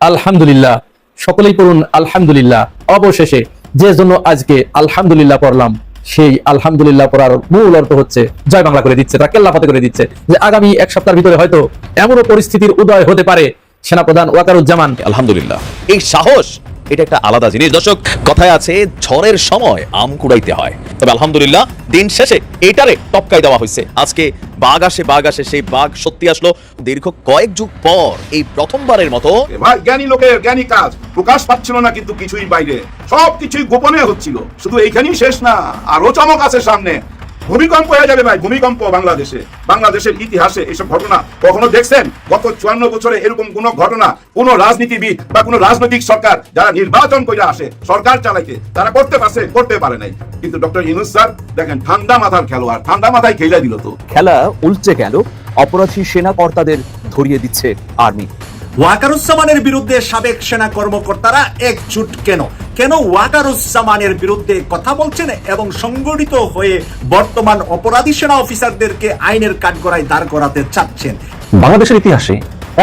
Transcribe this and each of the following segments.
আলহামদুলিল্লাহ, সকলেই পড়ুন আলহামদুলিল্লাহ। অবশেষে যে জন্য আজকে আলহামদুলিল্লাহ পড়লাম, সেই আলহামদুলিল্লাহ পড়ার মূল অর্থ হচ্ছে জয় বাংলা করে দিচ্ছে, তারা কেল্লাফতে করে দিচ্ছে যে আগামী এক সপ্তাহের ভিতরে হয়তো এমনও পরিস্থিতির উদয় হতে পারে সেনাপ্রধান ওয়াকারুজ্জামান। আলহামদুলিল্লাহ, এই সাহস এটা একটা আলাদা জিনিস। দর্শক, কথায় আছে ঝড়ের সময় আম কুড়াইতে হয়, তবে আলহামদুলিল্লাহ দিন শেষে এটারে টপকাই দেওয়া হয়েছে। আজকে বাঘ আসে, সেই বাঘ সত্যি আসলো দীর্ঘ কয়েক যুগ পর এই প্রথমবারের মতো। ভাই, জ্ঞানী লোকের জ্ঞানী কাজ প্রকাশ পাচ্ছিল না, কিন্তু কিছুই বাইরে, সবকিছুই গোপনে হচ্ছিল। শুধু এইখানেই শেষ না, আরো চমক আছে সামনে। ভূমিকম্প হয়ে যাবে ভাই, ভূমিকম্প বাংলাদেশের ইতিহাসে। এসব ঘটনা কখনো দেখছেন? গত 54 বছরে এরকম কোন ঘটনা কোন রাজনীতিবিদ বা কোন রাজনৈতিক সরকার যারা নির্বাচন করে আসে সরকার চালাইতে, তারা করতে পারে নাই। কিন্তু ডক্টর ইউনূস স্যার দেখেন, ঠান্ডা মাথার খেলোয়াড়, ঠান্ডা মাথায় খেলা দিল। তো খেলা উল্টে গেল, অপরাধী সেনা কর্তাদের ধরিয়ে দিচ্ছে আর্মি। ওয়াকারুজ্জামানের বিরুদ্ধে সাবেক সেনা কর্মকর্তারা একজুট কেন ওয়াকারুজ্জামানের বিরুদ্ধে কথা বলছেন এবং সংগঠিত হয়ে বর্তমান অপরাধী সেনা অফিসারদেরকে আইনের কাঠগড়ায় দাঁড় করাতে চাচ্ছেন? বাংলাদেশের ইতিহাসে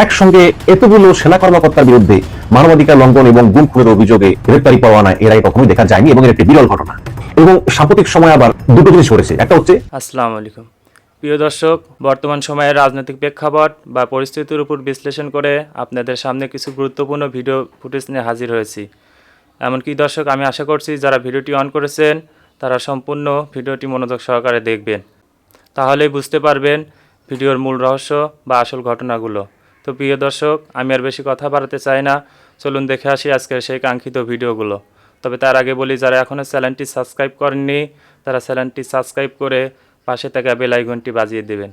একসঙ্গে এতগুলো সেনা কর্মকর্তার বিরুদ্ধে মানবাধিকার লঙ্ঘন এবং গুম খুনের অভিযোগে গ্রেপ্তারি পরোয়ানা এর আগে কখনোই দেখা যায়নি এবং এর একটি বিরল ঘটনা। এবং সাম্প্রতিক সময় আবার দুটো জিনিস ঘটেছে। একটা হচ্ছে, আসসালামু আলাইকুম প্রিয় দর্শক, বর্তমান সময়ের রাজনৈতিক প্রেক্ষাপট বা পরিস্থিতির উপর বিশ্লেষণ করে আপনাদের সামনে কিছু গুরুত্বপূর্ণ ভিডিও ফুটেজ নিয়ে হাজির হয়েছি। এমনকি দর্শক, আমি আশা করছি যারা ভিডিওটি অন করেছেন তারা সম্পূর্ণ ভিডিওটি মনোযোগ সহকারে দেখবেন, তাহলেই বুঝতে পারবেন ভিডিওর মূল রহস্য বা আসল ঘটনাগুলো। তো প্রিয় দর্শক, আমি আর বেশি কথা বাড়াতে চাই না, চলুন দেখে আসি আজকের সেই কাঙ্ক্ষিত ভিডিওগুলো। তবে তার আগে বলি, যারা এখনও চ্যানেলটি সাবস্ক্রাইব করেননি তারা চ্যানেলটি সাবস্ক্রাইব করে পাশে থাকা বেল আইকনটি বাজিয়ে দেবেন,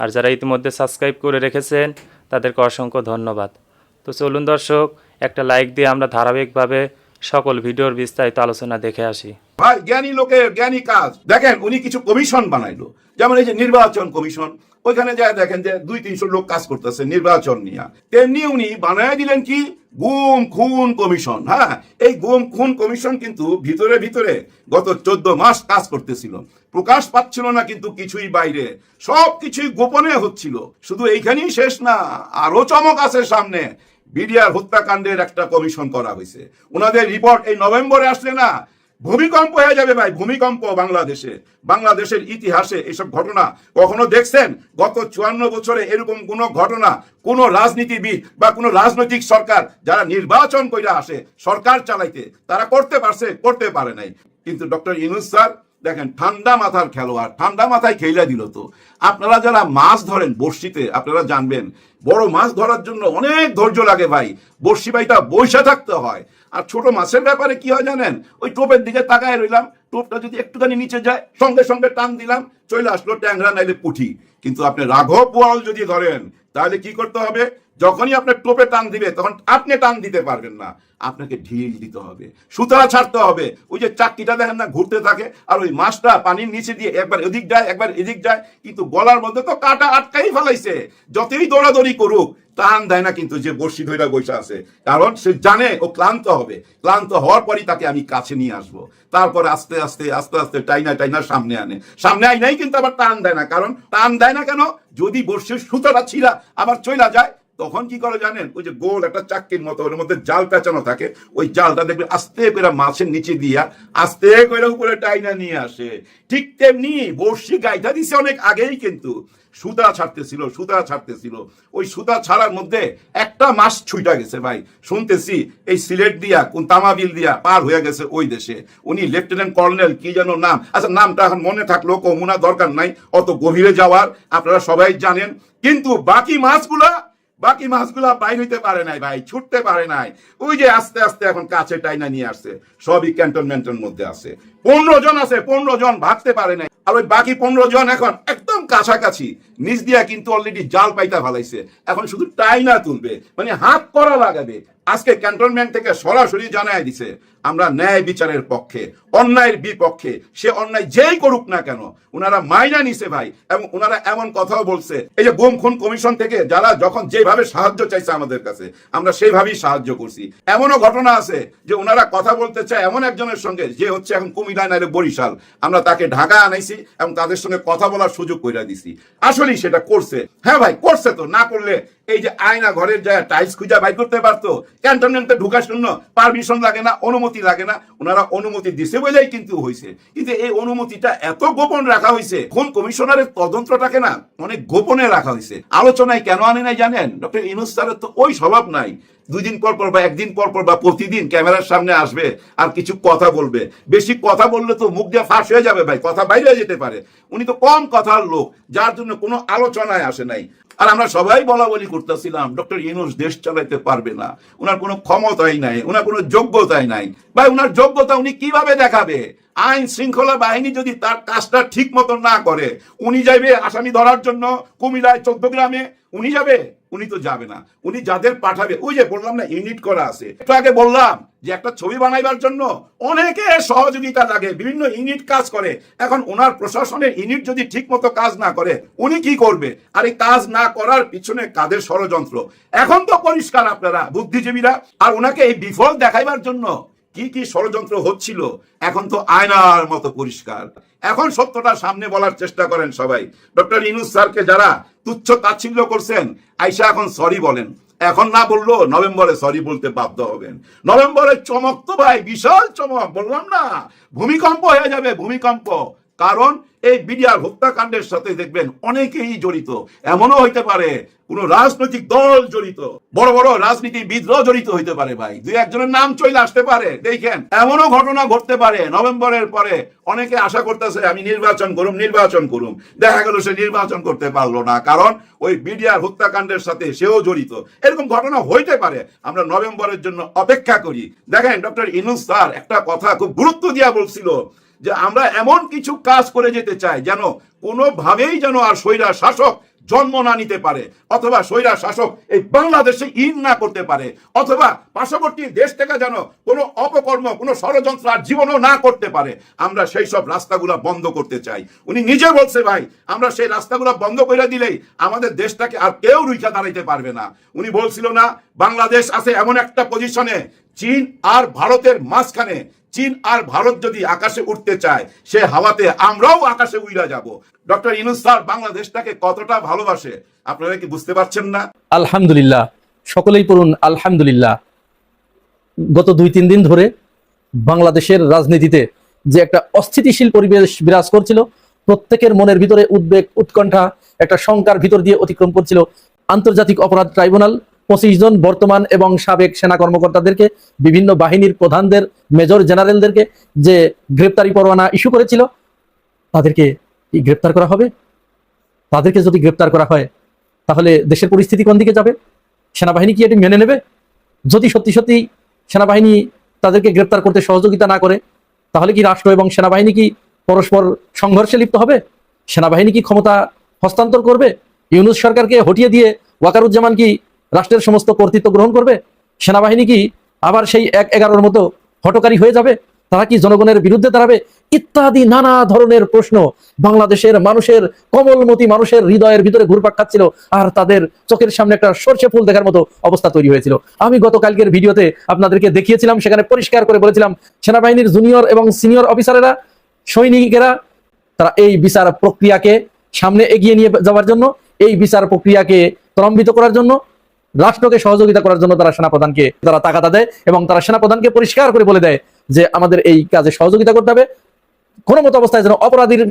আর যারা ইতিমধ্যে সাবস্ক্রাইব করে রেখেছেন তাদেরকে অসংখ্য ধন্যবাদ। তো চলুন দর্শক, একটা লাইক দিয়ে আমরা ধারাবাহিকভাবে সকল ভিডিওর বিস্তারিত আলোচনা দেখে আসি। ভাই, জ্ঞানী লোকের জ্ঞানী কাজ। দেখেন, উনি কিছু কমিশন বানাইলো, যেমন এই যে নির্বাচন কমিশন। ওইখানে যায় দেখেন যে 200-300 লোক কাজ করতেছে নির্বাচন নিয়ে। তেমনি উনি বানায় দিলেন কি গুম খুন কমিশন। হ্যাঁ, এই গুম খুন কমিশন কিন্তু ভিতরে গত 14 মাস কাজ করতেছিল, প্রকাশ পাচ্ছিল না, কিন্তু কিছুই বাইরে, সবকিছুই গোপনে হচ্ছিল। শুধু এইখানেই শেষ না, আরো চমক আছে সামনে। বিডিআর হত্যাকাণ্ডের একটা কমিশন করা হয়েছে। ওনাদের রিপোর্ট এই নভেম্বরে আসলে না, ভূমিকম্প হয়ে যাবে ভাই, ভূমিকম্প বাংলাদেশের ইতিহাসে। এসব ঘটনা কখনো দেখছেন? গত 54 বছরে এরকম কোন ঘটনা কোন রাজনীতিবিদ বা কোন রাজনৈতিক সরকার যারা নির্বাচন করে আসে সরকার চালাইতে, তারা করতে পারে নাই। কিন্তু ডক্টর ইউনূস স্যার দেখেন, ঠান্ডা মাথার খেলোয়াড়, ঠান্ডা মাথায় খেলা দিল। তো আপনারা যারা মাছ ধরেন বড়শিতে, আপনারা জানবেন বড় মাছ ধরার জন্য অনেক ধৈর্য লাগে ভাই। বড়শি বাইটা বইসা থাকতে হয়। আর ছোট মাছের ব্যাপারে কি হয় জানেন? ওই টোপের দিকে তাকায় রইলাম, টোপটা যদি একটুখানি নিচে যায় সঙ্গে সঙ্গে টান দিলাম, চলে আসলো ট্যাংরা নাইলে পুঁটি। কিন্তু আপনি রাঘব বোয়াল যদি ধরেন, তাহলে কি করতে হবে? যখনই আপনার টোপে টান দিবে তখন আপনি টান দিতে পারবেন না, আপনাকে ঢিল দিতে হবে, সুতরা ছাড়তে হবে। ওই যে চাকরিটা দেখেন না, ঘুরতে থাকে, আর ওই মাছটা পানির নিচে দিয়ে একবার এদিক যায় একবার এদিক যায়, কিন্তু গলার মধ্যে তো কাটা আটকাই ফেলাইছে। যতই দৌড়াদৌড়ি করুক টান দেয় না, কিন্তু যে বড়শি ধইরা বসে আছে, কারণ সে জানে ও ক্লান্ত হবে। ক্লান্ত হওয়ার পরই তাকে আমি কাছে নিয়ে আসবো। তারপরে আস্তে আস্তে টাইনা সামনে আই নাই, কিন্তু আবার টান দেয় না। কারণ টান দেয় না কেন? যদি বড়শির সুতোটা ছিঁড়া আবার চইলা যায়, তখন কি করে জানেন? ওই যে গোল একটা চাক্কির মতো, ওর মধ্যে জাল পেঁচানো থাকে, ওই জালটা দেখবে আস্তে করে মাছের নিচে দিয়া আস্তে করে উপরে টাইনা নিয়ে আসে। ঠিক তেমনি বড়শি গাইটা দিছে অনেক আগেই, কিন্তু সুতা ছাড়তেছিল। ওই সুতা ছাড়ার মধ্যে একটা মাস ছুইটা গেছে ভাই। শুনতেছি এই সিলেট দিয়া কোন তামাবিল দিয়া পার হয়ে গেছে ওই দেশে। উনি লেফটেন্যান্ট কর্নেল কি যেন নাম, আচ্ছা নামটা এখন মনে থাকলো, কমুনা দরকার নাই অত গভীরে যাওয়ার, আপনারা সবাই জানেন। কিন্তু বাকি মাছগুলা বাইর হইতে পারে নাই ভাই, ছুটতে পারে নাই। ওই যে আস্তে এখন কাছে টাইনা নিয়ে আসছে, সবই ক্যান্টনমেন্টের মধ্যে আছে। 15 জন আছে, 15 জন ভাগতে পারে নাই। আর ওই বাকি 15 জন এখন একদম কাছাকাছি, নিচ দিয়া কিন্তু অলরেডি জাল পাইতা ফেলাইছে। এখন শুধু টাইনা তুলবে, মানে হাত করা লাগাবে। আজকে ক্যান্টনমেন্ট থেকে সরাসরি জানায় দিছে, আমরা ন্যায় বিচারের পক্ষে, অন্যায়ের বিপক্ষে। সে অন্যায় যেই করুক না কেন ওনারা মাইনা নিছে ভাই। এবং ওনারা এমন কথাও বলছে, এই যে গুম খুন কমিশন থেকে যারা যখন যেভাবে সাহায্য চাইছে আমাদের কাছে, আমরা সেইভাবেই সাহায্য করছি। এমনও ঘটনা আছে যে ওনারা কথা বলতে চায় এমন একজনের সঙ্গে, যে হচ্ছে এখন কুমিল্লা নাইলে বরিশাল, আমরা তাকে ঢাকা আনাইছি এবং তাদের সঙ্গে কথা বলার সুযোগ করে দিছি। আসলেই সেটা করছে। হ্যাঁ ভাই, করছে। তো না করলে এই যে আয়না ঘরের যায় টাইলস খুঁজা বাই করতে পারতো, ক্যান্টনমেন্টে ঢুকার জন্য পারমিশন লাগে না, অনুমতি লাগে না, ওনারা অনুমতি দিছে বলেই কিন্তু হয়েছে। কিন্তু এই অনুমতিটা এত গোপন রাখা হয়েছে, কোন কমিশনারের তদন্তটাকে না অনেক গোপনে রাখা হয়েছে। আলোচনায় কেন আনে নাই জানেন? ডক্টর ইউনূস স্যারের তো ওই স্বভাব নাই, 2 দিন পর পর বা 1 দিন পর পর বা প্রতিদিন ক্যামেরার সামনে আসবে আর কিছু কথা বলবে। বেশি কথা বললে তো মুখ দিয়ে ফাঁস হয়ে যাবে ভাই, কথা বাইরে যেতে পারে। উনি তো কম কথার লোক, যার জন্য কোনো আলোচনায় আসে নাই। আর আমরা সবাই বলা বলি করতেছিলাম ডক্টর ইউনূস দেশ চালাইতে পারবে না, উনার কোনো ক্ষমতাই নাই, উনার কোনো যোগ্যতাই নাই। ভাই উনার যোগ্যতা উনি কিভাবে দেখাবে? আইন শৃঙ্খলা বাহিনী যদি তার কাজটা ঠিক মতো না করে, উনি যাবে আসামি ধরার জন্য কুমিল্লায় 14 গ্রামে, উনি যাবে? উনি তো যাবে না। উনি যাদের পাঠাবে, ওই যে বললাম না ইউনিট করা আছে, একটু আগে বললাম যে একটা ছবি বানাইবার জন্য অনেকে সহযোগিতা লাগে, বিভিন্ন ইউনিট কাজ করে। এখন ওনার প্রশাসনের ইউনিট যদি ঠিক মতো কাজ না করে, উনি কি করবে? আর এই কাজ না করার পিছনে কাদের ষড়যন্ত্র এখন তো পরিষ্কার আপনারা বুদ্ধিজীবীরা। আর ওনাকে এই বিফল দেখাইবার জন্য কি কি ষড়যন্ত্র হচ্ছিল এখন তো আয়নার মতো পরিষ্কার। এখন সত্যটা সামনে বলার চেষ্টা করেন সবাই। ডক্টর ইউনূস স্যারকে যারা তুচ্ছ তাচ্ছিল্য করছেন, আইসা এখন সরি বলেন। এখন না বললো নভেম্বরে সরি বলতে বাধ্য হবেন। নভেম্বরের চমক তো ভাই বিশাল চমক, বললাম না ভূমিকম্প হয়ে যাবে, ভূমিকম্প। কারণ এই বিডিআর হত্যাকাণ্ডের সাথে দেখবেন অনেকেই জড়িত। এমনও হইতে পারে কোন রাজনৈতিক দল জড়িত, বড় বড় রাজনীতিবিদরাও জড়িত হইতে পারে ভাই, 2-1 জনের নাম চলে আসতে পারে। দেখেন এমনও ঘটনা ঘটতে পারে নভেম্বরের পরে অনেকে আশা করতেছে আমি নির্বাচন করুম, দেখা গেল সে নির্বাচন করতে পারলো না, কারণ ওই বিডিআর হত্যাকাণ্ডের সাথে সেও জড়িত। এরকম ঘটনা হইতে পারে, আমরা নভেম্বরের জন্য অপেক্ষা করি। দেখেন ডক্টর ইউনূস স্যার একটা কথা খুব গুরুত্ব দিয়া বলছিল যে আমরা এমন কিছু কাজ করে যেতে চাই যেন কোনোভাবেই যেন আর স্বৈরা শাসক জন্ম না নিতে পারে, অথবা স্বৈরা শাসক এই বাংলাদেশে ইন না করতে পারে, অথবা পার্শ্ববর্তী দেশ থেকে যেন কোনো অপকর্ম, কোনো ষড়যন্ত্র আর জীবনও না করতে পারে। আমরা সেই সব রাস্তাগুলো বন্ধ করতে চাই। উনি নিজে বলছে ভাই আমরা সেই রাস্তাগুলো বন্ধ করে দিলেই আমাদের দেশটাকে আর কেউ রুইখা দাঁড়াইতে পারবে না। উনি বলছিল না বাংলাদেশ আছে এমন একটা পজিশনে, চীন আর ভারতের মাঝখানে, চীন আর ভারত যদি আকাশে উঠতে চায় সে হাওয়াতে আমরাও আকাশে উইরা যাব। ডক্টর ইউনূস স্যার বাংলাদেশটাকে কতটা ভালোবাসে আপনারা কি বুঝতে পারছেন না? আলহামদুলিল্লাহ, সকলেই পড়ুন আলহামদুলিল্লাহ। গত 2-3 দিন ধরে বাংলাদেশের রাজনীতিতে যে একটা অস্থিতিশীল পরিবেশ বিরাজ করছিল, প্রত্যেকের মনের ভিতরে উদ্বেগ, উৎকণ্ঠা, একটা শঙ্কার ভিতর দিয়ে অতিক্রম করছিল। আন্তর্জাতিক অপরাধ ট্রাইব্যুনাল 25 জন বর্তমান এবং সাবেক সেনা কর্মকর্তাদেরকে, বিভিন্ন বাহিনীর প্রধানদের, মেজর জেনারেলদেরকে যে গ্রেপ্তারি পরোয়ানা ইস্যু করেছিল, তাদেরকে গ্রেপ্তার করা হবে। তাদেরকে যদি গ্রেপ্তার করা হয় তাহলে দেশের পরিস্থিতি কোন দিকে যাবে? সেনাবাহিনী কি এটি মেনে নেবে? যদি সত্যি সত্যি সেনাবাহিনী তাদেরকে গ্রেপ্তার করতে সহযোগিতা না করে, তাহলে কি রাষ্ট্র এবং সেনাবাহিনী কি পরস্পর সংঘর্ষে লিপ্ত হবে? সেনাবাহিনী কি ক্ষমতা হস্তান্তর করবে? ইউনূস সরকারকে হটিয়ে দিয়ে ওয়াকারুজ্জামান কি রাষ্ট্রের সমস্ত কর্তৃত্ব গ্রহণ করবে? সেনাবাহিনী কি আবার সেই 1-11 মতো হটকারী হয়ে যাবে? তারা কি জনগণের বিরুদ্ধে দাঁড়াবে? ইত্যাদি নানা ধরনের প্রশ্ন বাংলাদেশের মানুষের, কোমলমতি মানুষের হৃদয়ের ভিতরে ঘুরপাক খাচ্ছিল, আর তাদের চোখের সামনে একটা সরষে ফুল দেখার মতো অবস্থা তৈরি হয়েছিল। আমি গতকালকের ভিডিওতে আপনাদেরকে দেখিয়েছিলাম, সেখানে পরিষ্কার করে বলেছিলাম সেনাবাহিনীর জুনিয়র এবং সিনিয়র অফিসারেরা, সৈনিকেরা, তারা এই বিচার প্রক্রিয়াকে সামনে এগিয়ে নিয়ে যাওয়ার জন্য, এই বিচার প্রক্রিয়াকে ত্বরান্বিত করার জন্য, রাষ্ট্রকে সহযোগিতা করার জন্য তারা সেনাপ্রধানকে তারা তাগাদা দেয়, এবং তারা সেনাপ্রধানকে পরিষ্কার করে বলে দেয় যে আমাদের এই কাজে সহযোগিতা করতে হবে। কোনো মতো অবস্থায় যেন অপরাধীর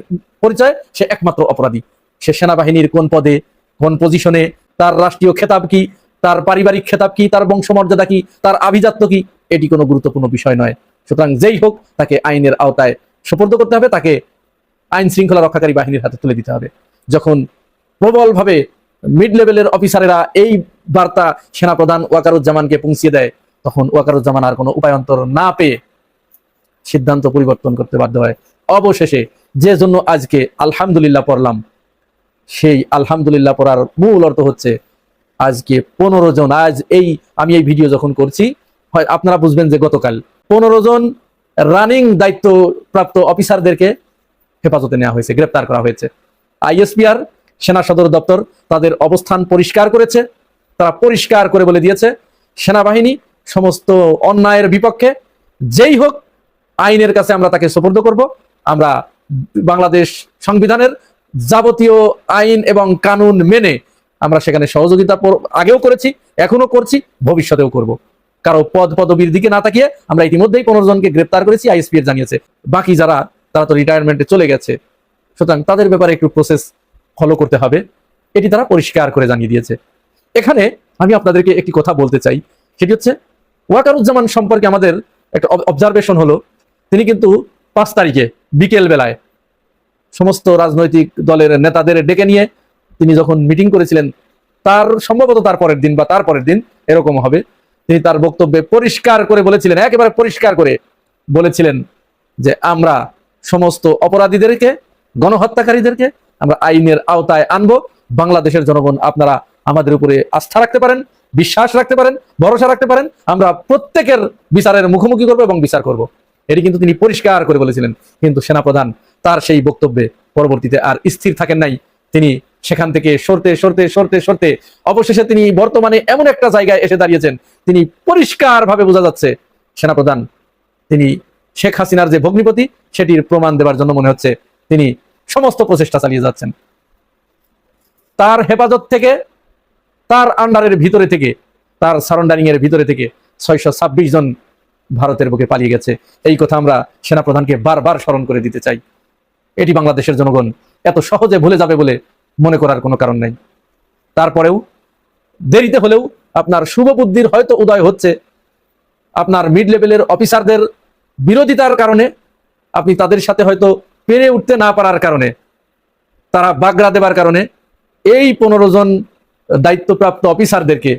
পরিচয়, সে একমাত্র অপরাধী, সে সেনাবাহিনীর কোন পদে, কোন পজিশনে, তার রাষ্ট্রীয় খেতাব কি, তার পারিবারিক খেতাব কি, তার বংশমর্যাদা কি, তার আভিজাত্য কি, এটি কোনো গুরুত্বপূর্ণ বিষয় নয়। সুতরাং যেই হোক তাকে আইনের আওতায় সোপর্দ করতে হবে, তাকে আইন শৃঙ্খলা রক্ষাকারী বাহিনীর হাতে তুলে দিতে হবে। যখন প্রবলভাবে মিড লেভেলের অফিসারেরা এই বার্তা সেনাপ্রধান ওয়াকারুজ্জামানকে পৌঁছিয়ে দেয়, তখন ওয়াকারুজ্জামান আর কোনো উপায়ন্তর না পেয়ে সিদ্ধান্ত পরিবর্তন করতে বাধ্য হয়। অবশেষে যে জন্য আজকে আলহামদুলিল্লাহ পড়লাম, সেই আলহামদুলিল্লাহ পড়ার মূল অর্থ হচ্ছে আজকে 15 জন, আমি এই ভিডিও যখন করছি হয় আপনারা বুঝবেন যে গতকাল 15 জন রানিং দায়িত্বপ্রাপ্ত অফিসারদেরকে হেফাজতে নেওয়া হয়েছে, গ্রেপ্তার করা হয়েছে। আইএসপিআর সেনা সদর দপ্তর তাদের অবস্থান পরিষ্কার করেছে, তারা পরিষ্কার করে বলে দিয়েছে সেনাবাহিনী সমস্ত অন্যায়ের বিপক্ষে, যেই হোক আইনের কাছে আমরা তাকে সোপর্দ করব। আমরা বাংলাদেশ সংবিধানের যাবতীয় আইন এবং কানুন মেনে আমরা সেখানে সহযোগিতা আগেও করেছি, এখনো করছি, ভবিষ্যতেও করব। কারো পদবীর দিকে না তাকিয়ে আমরা ইতিমধ্যেই 15 জনকে গ্রেপ্তার করেছি, আইএসপিআর জানিয়েছে। বাকি যারা, তারা তো রিটায়ারমেন্টে চলে গেছে, সুতরাং তাদের ব্যাপারে একটু প্রসেস ফলো করতে হবে, এটি তারা পরিষ্কার করে জানিয়ে দিয়েছে। এখানে আমি আপনাদেরকে একটি কথা বলতে চাই, সেটি হচ্ছে ওয়াকারুজ্জামান সম্পর্কে আমাদের একটা অবজারভেশন হলো, তিনি কিন্তু 5 তারিখে বিকেল বেলায় সমস্ত রাজনৈতিক দলের নেতাদের ডেকে নিয়ে তিনি যখন মিটিং করেছিলেন, তার সম্ভবত তার পরের দিন বা তার পরের দিন এরকম হবে, তিনি তার বক্তব্যে পরিষ্কার করে বলেছিলেন, একেবারে পরিষ্কার করে বলেছিলেন যে আমরা সমস্ত অপরাধীদেরকে, গণহত্যাকারীদেরকে আমরা আইনের আওতায় আনবো। বাংলাদেশের জনগণ, আপনারা আমাদের উপরে আস্থা রাখতে পারেন, বিশ্বাস রাখতে পারেন, ভরসা রাখতে পারেন, আমরা প্রত্যেকের বিচারের মুখোমুখি করবো এবং বিচার করব। এটি কিন্তু তিনি পরিষ্কার করে বলেছিলেন। কিন্তু সেনাপ্রধান তার সেই বক্তব্যে পরবর্তীতে আর স্থির থাকেন নাই, তিনি সেখান থেকে সরতে সরতে সরতে সরতে অবশেষে তিনি বর্তমানে এমন একটা জায়গায় এসে দাঁড়িয়েছেন, তিনি পরিষ্কার ভাবে বোঝা যাচ্ছে সেনাপ্রধান তিনি শেখ হাসিনার যে ভগ্নিপতি, সেটির প্রমাণ দেওয়ার জন্য মনে হচ্ছে তিনি সমস্ত প্রচেষ্টা চালিয়ে যাচ্ছেন। তার হেফাজত থেকে, তার আন্ডারের ভিতরে থেকে, তার সারেন্ডারিং এর ভিতরে থেকে 626 জন ভারতের বুকে পালিয়ে গেছে। এই কথা আমরা সেনাপ্রধানকে বারবার স্মরণ করে দিতে চাই। এটি বাংলাদেশের জনগণ এত সহজে ভুলে যাবে বলে মনে করার কোনো কারণ নেই। তারপরেও দেরিতে হলেও আপনার শুভ বুদ্ধির হয়তো উদয় হচ্ছে, আপনার মিড লেভেলের অফিসারদের বিরোধিতার কারণে, আপনি তাদের সাথে হয়তো পেরে উঠতে না পারার কারণে, তারা বাগড়া দেবার কারণে এই 15 জন দায়িত্বপ্রাপ্ত অফিসারদেরকে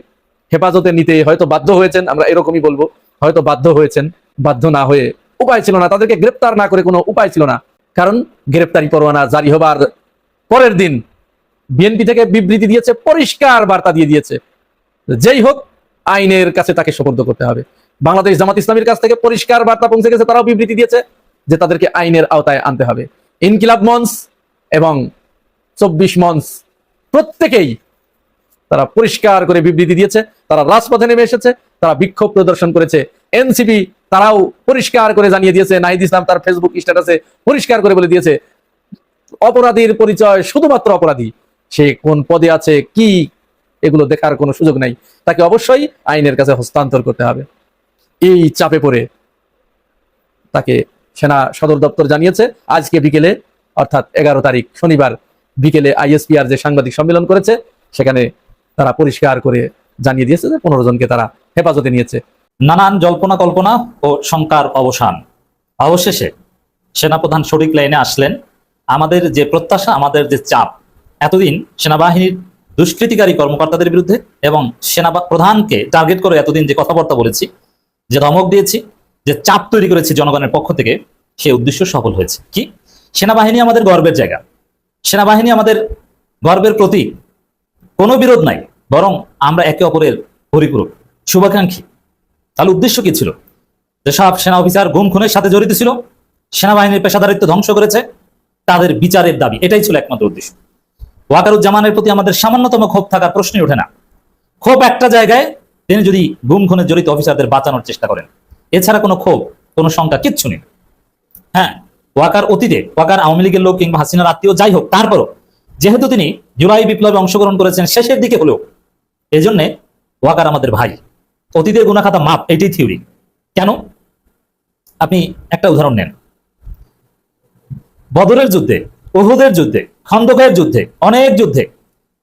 হেফাজতে নিতে হয়তো বাধ্য হয়েছেন, আমরা এরকমই বলবো, হয়তো বাধ্য হয়েছেন। বাধ্য না হয়ে উপায় ছিল না, তাদেরকে গ্রেপ্তার না করে কোনো উপায় ছিল না। কারণ গ্রেপ্তারি পরোয়ানা জারি হবার পরের দিন বিএনপি থেকে বিবৃতি দিয়েছে, পরিষ্কার বার্তা দিয়ে দিয়েছে, যেই হোক আইনের কাছে তাকে সোপর্দ করতে হবে। বাংলাদেশ জামাত ইসলামীর কাছ থেকে পরিষ্কার বার্তা পৌঁছে গেছে, তারাও বিবৃতি দিয়েছে যে তাদেরকে আইনের আওতায় আনতে হবে। ইনকিলাব মঞ্চ এবং 24 মঞ্চ প্রত্যেকেই তারা পরিষ্কার করে বিবৃতি দিয়েছে, তারা রাজপথে নেমে এসেছে, তারা বিক্ষোভ প্রদর্শন করেছে। এনসিপি তারাও পরিষ্কার করে জানিয়ে দিয়েছে, নাহিদ ইসলাম তার ফেসবুক স্ট্যাটাসে পরিষ্কার করে বলে দিয়েছে অপরাধীর পরিচয় শুধুমাত্র অপরাধী, সে কোন পদে আছে কি এগুলো দেখার কোনো সুযোগ নাই, তাকে অবশ্যই আইনের কাছে হস্তান্তর করতে হবে। এই চাপে পড়ে তাকে সেনা সদর দপ্তর জানিয়েছে আজকে বিকেলে, অর্থাৎ 11 তারিখ শনিবার বিকেলে আইএসপিআর যে সাংবাদিক সম্মেলন করেছে, সেখানে তারা পরিষ্কার করে জানিয়ে দিয়েছে যে 15 জনকে তারা হেফাজতে নিয়েছে। নানান জল্পনা কল্পনা ও শঙ্কার অবসান, অবশেষে সেনাপ্রধান সঠিক লাইনে আসলেন। আমাদের যে প্রত্যাশা, আমাদের যে চাপ, এতদিন সেনাবাহিনীর দুষ্কৃতিকারী কর্মকর্তাদের বিরুদ্ধে এবং সেনা প্রধানকে টার্গেট করে এতদিন যে কথাবার্তা বলেছি, যে ধমক দিয়েছি, যে চাপ তৈরি করেছি জনগণের পক্ষ থেকে, সেই উদ্দেশ্য সফল হয়েছে। কি, সেনাবাহিনী আমাদের গর্বের জায়গা, সেনাবাহিনী আমাদের গর্বের প্রতীক, কোনো বিরোধ নাই, বরং আমরা একে অপরের পরিপূরক, শুভাকাঙ্ক্ষী। তাহলে উদ্দেশ্য কি ছিল? যেসব সেনা অফিসার গুম খুনের সাথে জড়িত ছিল, সেনাবাহিনীর পেশাদারিত্ব ধ্বংস করেছে, তাদের বিচারের দাবি, এটাই ছিল একমাত্র উদ্দেশ্য। ওয়াকারুজ্জামানের প্রতি আমাদের সামান্যতম ক্ষোভ থাকার প্রশ্নই ওঠে না। ক্ষোভ একটা জায়গায়, তিনি যদি গুম খুনে জড়িত অফিসারদের বাঁচানোর চেষ্টা করেন, এছাড়া কোনো ক্ষোভ, কোনো শঙ্কা কিচ্ছু নেই। হ্যাঁ, ওয়াকার অতীতে, ওয়াকার আওয়ামী লীগের লোক কিংবা হাসিনার আত্মীয় যাই হোক, তারপরও যেহেতু তিনি জুলাই বিপ্লবে অংশগ্রহণ করেছেন শেষের দিকে হলেও, এই জন্যে ওয়াকার আমাদের ভাই। অতীতের গুণাখাতা মাপ, এটাই থিওরি। কেন? আপনি একটা উদাহরণ নেন, বদরের যুদ্ধে, উহুদের যুদ্ধে, খন্দকের যুদ্ধে, অনেক যুদ্ধে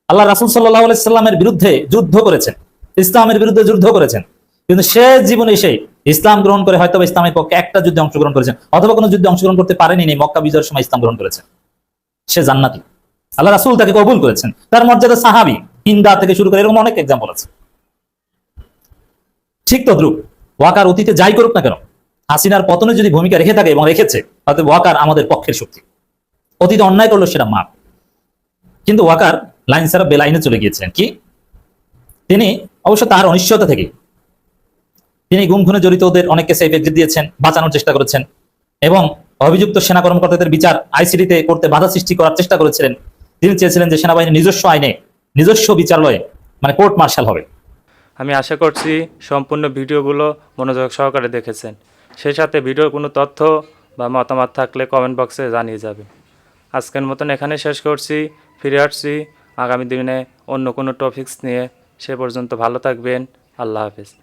আল্লাহ রাসূল সাল্লাল্লাহু আলাইহি সাল্লামের বিরুদ্ধে যুদ্ধ করেছেন, ইসলামের বিরুদ্ধে যুদ্ধ করেছেন, কিন্তু শেষ জীবনে এসে ইসলাম গ্রহণ করে হয়তো ইসলামের পক্ষে একটা যুদ্ধে অংশগ্রহণ করেছেন, অথবা কোনো যুদ্ধে অংশগ্রহণ করতে পারেনি, মক্কা বিজয়ের সময় ইসলাম গ্রহণ করেছেন। সে জান্নাতি, আল্লাহ রাসূল তাকে কবুল করেছেন, তার মর্যাদা সাহাবী, হিন্দা থেকে শুরু করে এরকম অনেক এক্সাম্পল আছে। ঠিক তদ্রুপ ওয়াকার অতীতে যাই করুক না কেন, হাসিনার পতনে যদি ভূমিকা রেখে থাকে এবং রেখেছে, তাতে ওয়াকার আমাদের পক্ষের শক্তি। অতীতে অন্যায় করলো সেটা মাপ, কিন্তু ওয়াকার লাইন ছাড়া বেলাইনে চলে গিয়েছিলেন। কি, তিনি অবশ্য তার অনিশ্চয়তা থেকে তিনি গুম খুনে জড়িত ওদের অনেককে সেফ এক্সিট দিয়েছেন, বাঁচানোর চেষ্টা করেছেন, এবং অভিযুক্ত সেনা কর্মকর্তাদের বিচার আইসিডিতে করতে বাধা সৃষ্টি করার চেষ্টা করেছিলেন। তিনি চেয়েছিলেন যে সেনাবাহিনীর নিজস্ব আইনে, নিজস্ব বিচারালয়ে, মানে কোর্ট মার্শাল হবে। আমি আশা করছি সম্পূর্ণ ভিডিওগুলো মনোযোগ সহকারে দেখেছেন। সেই সাথে ভিডিওর কোনো তথ্য বা মতামত থাকলে কমেন্ট বক্সে জানিয়ে যাবেন। আজকের মতন এখানে শেষ করছি, ফিরে আসছি আগামী দিনে অন্য কোনো টপিকস নিয়ে। সে পর্যন্ত ভালো থাকবেন। আল্লাহ হাফেজ।